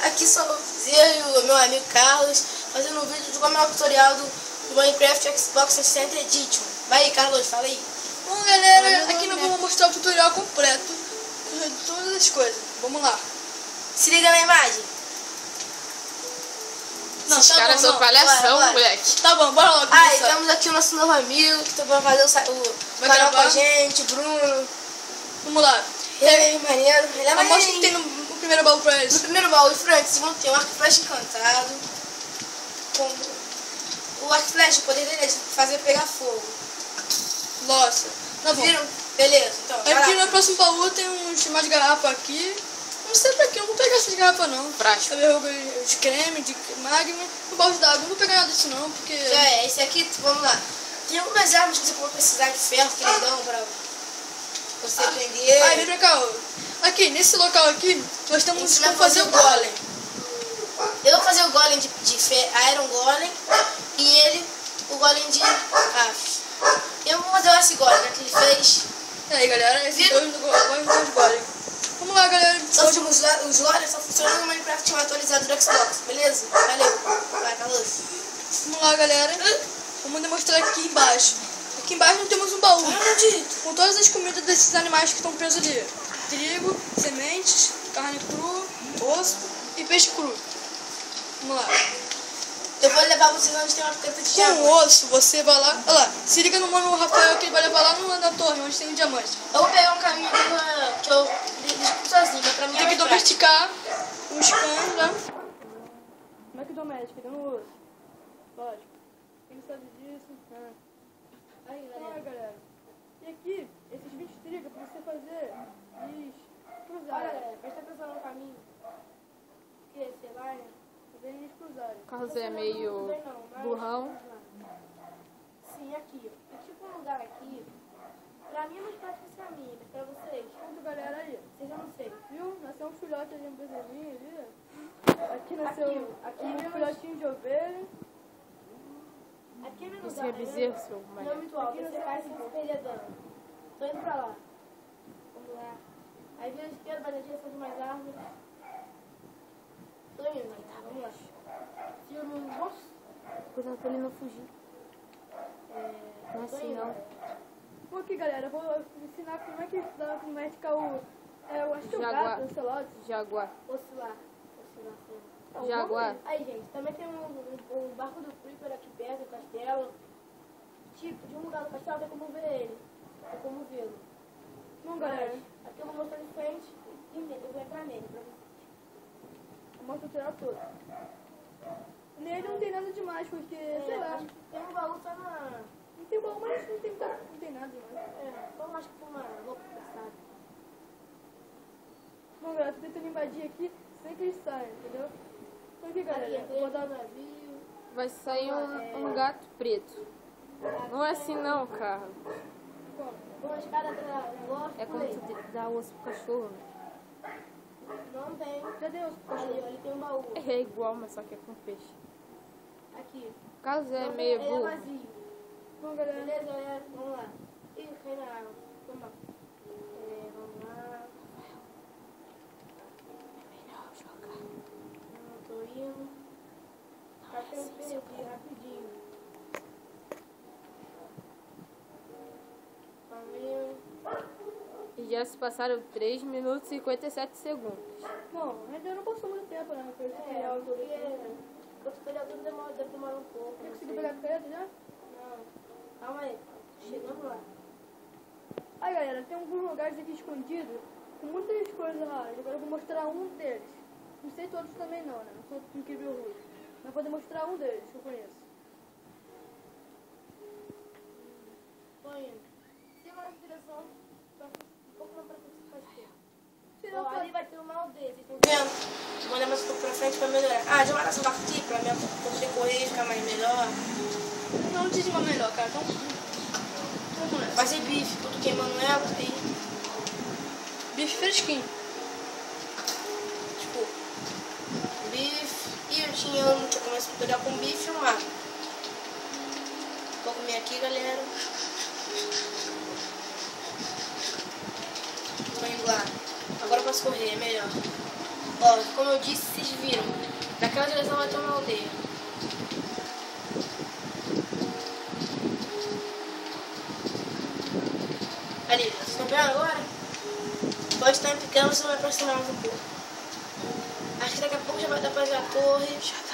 Aqui sou eu e o meu amigo Carlos fazendo um vídeo de como é o tutorial do Minecraft Xbox 360 Edition. Vai aí, Carlos, fala aí. Bom, galera, aqui nós vamos mostrar o tutorial completo de todas as coisas. Vamos lá. Se liga na imagem. Não, Esses caras são palhação, bora. moleque. Tá bom, bora logo. Ah, e começar. temos aqui o nosso novo amigo que tá pra fazer o canal com a gente, Bruno. Vamos lá. Ele é maneiro, ele é Mostra o que maneiro. tem no primeiro baú pra eles. No primeiro baú de frente, vão ter um arco flash encantado. O arco flash, o poder dele é de fazer pegar fogo. Nossa. Tá bom. Viram? Beleza, então. vai Aqui lá. no próximo baú tem mais garrafa aqui. Não sei pra quê, eu não vou pegar essas garrafas não. Frasco. Sabe, de creme, de magma, um balde d'água. Não vou pegar nada disso não, porque... Esse aqui, vamos lá. Tem algumas armas que você pode precisar de ferro que eles dão pra você prender. Aí, vem pra cá, ó. Aqui, nesse local aqui, nós temos Isso como vai fazer fazer o golem. Eu vou fazer o golem de Iron Golem e ele o golem de eu vou fazer esse golem, né, que ele fez. E aí, galera, esses Viram? dois golem. Vamos lá, galera. Os golems só funcionam no Minecraft atualizado do Xbox, beleza? Valeu. Vai, Carlos. Vamos lá, galera. Vamos demonstrar aqui embaixo. Aqui embaixo nós temos um baú com todas as comidas desses animais que estão presos ali. Trigo, sementes, carne crua, osso e peixe cru. Vamos lá. Eu vou levar vocês onde tem uma teta de Com diamante. o osso, você vai lá. Olha lá, se liga no mano Rafael que ele vai levar lá na torre, onde tem um diamante. Eu vou pegar um caminho que eu descubro sozinho, mas pra mim Tem é que mais prático. domesticar os cães, né? Como é que domestica? Dando osso. Lógico. Quem sabe disso? Aí, galera. E aqui, esses 20 trigos pra você fazer eles cruzarem. Olha, galera, presta atenção no caminho. Porque você vai, Fazer eles cruzarem. O Carlos é meio burrão. Sim, aqui, ó. Tem tipo um lugar aqui. Pra mim é mais prático esse caminho, mas pra vocês, Conta, galera, aí. vocês eu não sei. Viu? Nasceu um filhote ali, um bezerrinho ali. Aqui nasceu aqui um é filhotinho de ovelha. Aqui é meu Isso lugar. é bezerro, seu Não é moleque. muito alto, você cai sem se perder dano. Tô indo pra lá. Vamos lá. Aí vira a esquerda, vai na direção de mais árvores. Tô indo, vamos lá. Tiro no bolso. Cuidado pra ele não fugir. Não é Tô assim, indo. não. Bom, aqui, galera, eu vou ensinar como é que dá pra domesticar eu acho que é o Jaguar. gato, o ocelote. Jaguar. Oscilar. Jaguar. Aí, gente, também tem um barco do Creeper aqui perto do castelo. Tipo, de um lugar do castelo tem como ver ele. Tem como vê-lo. Bom, galera, Aqui eu vou mostrar de frente e eu vou entrar nele pra vocês. eu mostro o tutorial todo. Nele não tem nada demais, porque, sei lá, acho que tem um baú só na... não tem baú, mas não tem nada demais. só acho que foi uma louca passada. Bom, galera, tô tentando invadir aqui sem que eles saiam, entendeu? Então aqui, galera, Aqui, eu vou dar... navio. Vai sair um gato preto. Não é assim não, Carlos. Uma escada da negócio. É como tu dá osso pro cachorro. Não tem. Cadê os Ali, ó, ali tem um baú. É igual, mas só que é com peixe. Aqui. O Carlos é Não, meio ele é burro. vazio. Bom, galera, Beleza, galera? Vamos lá. Ih, cai na água. Vamos lá. Vamos lá. Não tô indo. Tá perdido aqui, rapidinho. Valeu. E já se passaram 3 minutos e 57 segundos. bom, ainda não passou muito tempo, né? Foi o tutorial todo Porque aqui. o tutorial tudo deve demorar um pouco. Você não conseguiu sei. pegar a caneta já? Não. Calma aí. Chegamos lá. Aí, galera, tem alguns lugares aqui escondidos com muitas coisas raras. Agora eu vou mostrar um deles. Não sei todos também não, né? Não sou incrível ruim. Mas vou demonstrar um deles que eu conheço. Tô indo. Siga na direção. Um pouco mais pra frente você faz tempo. Tirar Ó, o ali vai ter um mal desse. Estão vendo? Vou olhar mais um pouco pra frente pra melhorar. Ah, já vai essa barca aqui pra minha poder correr e ficar mais melhor. Não te uma melhor, cara. Então, vamos nessa. Vai ser bife, tudo queimando ela e... Bife fresquinho. Tipo, bife. E eu tinha começo a tutorial com bife e um mato. Vou comer aqui, galera. Tô indo lá. Agora eu posso correr, é melhor. Ó, como eu disse, vocês viram. Daquela direção vai ter uma aldeia. Ali, vocês estão vendo agora? Pode estar em pequeno, você vai aproximar mais um pouco. Acho que daqui a pouco já vai dar pra ver a torre. Já tá.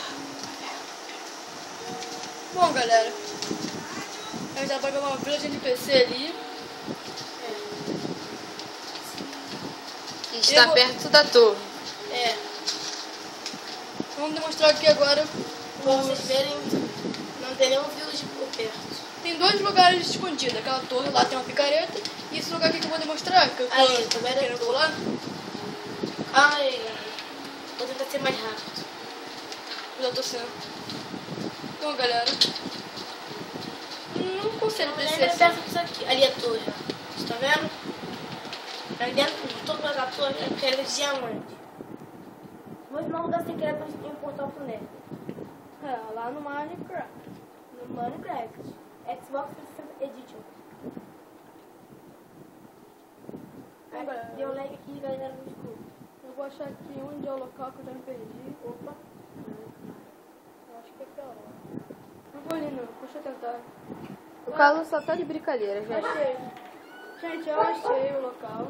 Bom, galera, a gente vai pegar uma vila de NPC ali. A gente tá perto da torre. É. Vamos demonstrar aqui agora. Pra vocês verem, não tem nenhum village por perto. Tem 2 lugares escondidos. Aquela torre lá tem uma picareta. E esse lugar aqui que eu vou demonstrar, que eu tô Aí, tá vendo? querendo pular. Ai, vou tentar ser mais rápido. Eu já tô sendo. Então, galera, não consigo descer Lembra assim. perto disso aqui. Ali é a torre, ó. Você tá vendo? Aí dentro de toda a torre é aquele diamante. Vou não lugar secreto pra gente ter um portal pro Nether. É, lá no Minecraft. No Minecraft. Xbox 360 Edition. Então, galera, Deu lag aqui, galera, no escuro. eu vou achar aqui onde é o local que eu já me perdi. Opa. Eu acho que é pra lá. Não vou ali não, deixa eu tentar. O Carlos só tá de brincadeira, gente. Achei. Gente, eu achei o local.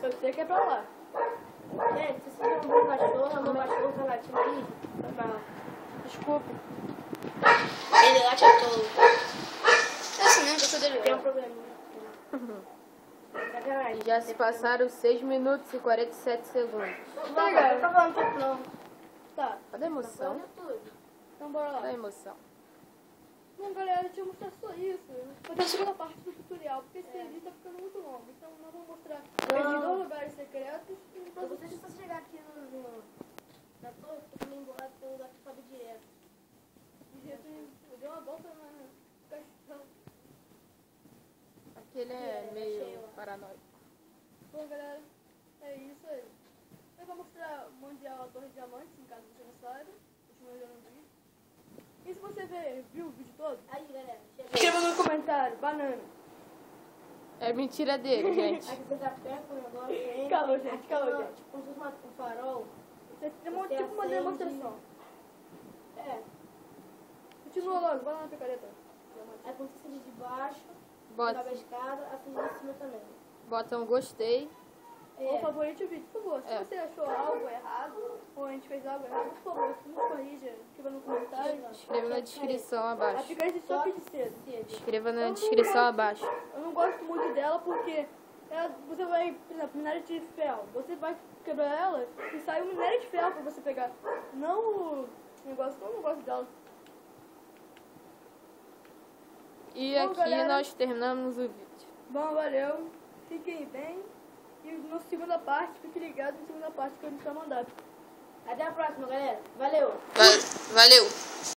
Eu sei que é pra lá. Gente, se você tiver um cachorro tá latindo aí, vai mal. Desculpa. Ele late a todo. É assim mesmo, eu dele. Tem um probleminha. Sacanagem. Já se passaram 6 minutos e 47 segundos. Não, não tá falando tudo não. Tá, Cadê a emoção? então bora lá. Cadê a emoção? Bom, galera, deixa eu mostrar só isso. Vai ter a segunda parte do tutorial, porque esse vídeo tá ficando muito longo. Então nós vamos mostrar esses 2 lugares secretos. E Então você só chegar aqui na torre, porque também embolado pelo lugar que sobe direto. eu dei uma volta na castelo. Aquele é meio paranoico. Bom, galera, é isso aí. Eu vou mostrar onde é a Torre de Diamantes, em caso você não saiba. Deixa eu ver no vídeo. E se você viu o vídeo todo, Aí, galera, chega aí. escreva no comentário, banana. É mentira dele, gente. Aqui você tá perto do negócio, hein? Calma, gente, calma, gente. Tipo, como se fosse um farol. Você tem Você tipo uma acende. demonstração. É. Continua logo, vai lá na picareta. Aí quando você acende de baixo, Bota, sobe a escada, acende de cima também. bota um gostei. Ou favorite o vídeo, por favor. Se É. você achou algo errado, ou a gente fez algo errado, por favor, nos corrija. Escreva no comentário. Escreva na descrição A abaixo. picareta só de cedo. Escreva na descrição abaixo. Eu não gosto muito dela porque você vai, por exemplo, minério de ferro. Você vai quebrar ela e sai um minério de ferro pra você pegar. Não o negócio, eu não gosto dela. E Bom, aqui galera. nós terminamos o vídeo. Bom, valeu. Fiquem bem. E na segunda parte, fique ligado na segunda parte que a gente vai mandar. Até a próxima, galera. Valeu! Valeu!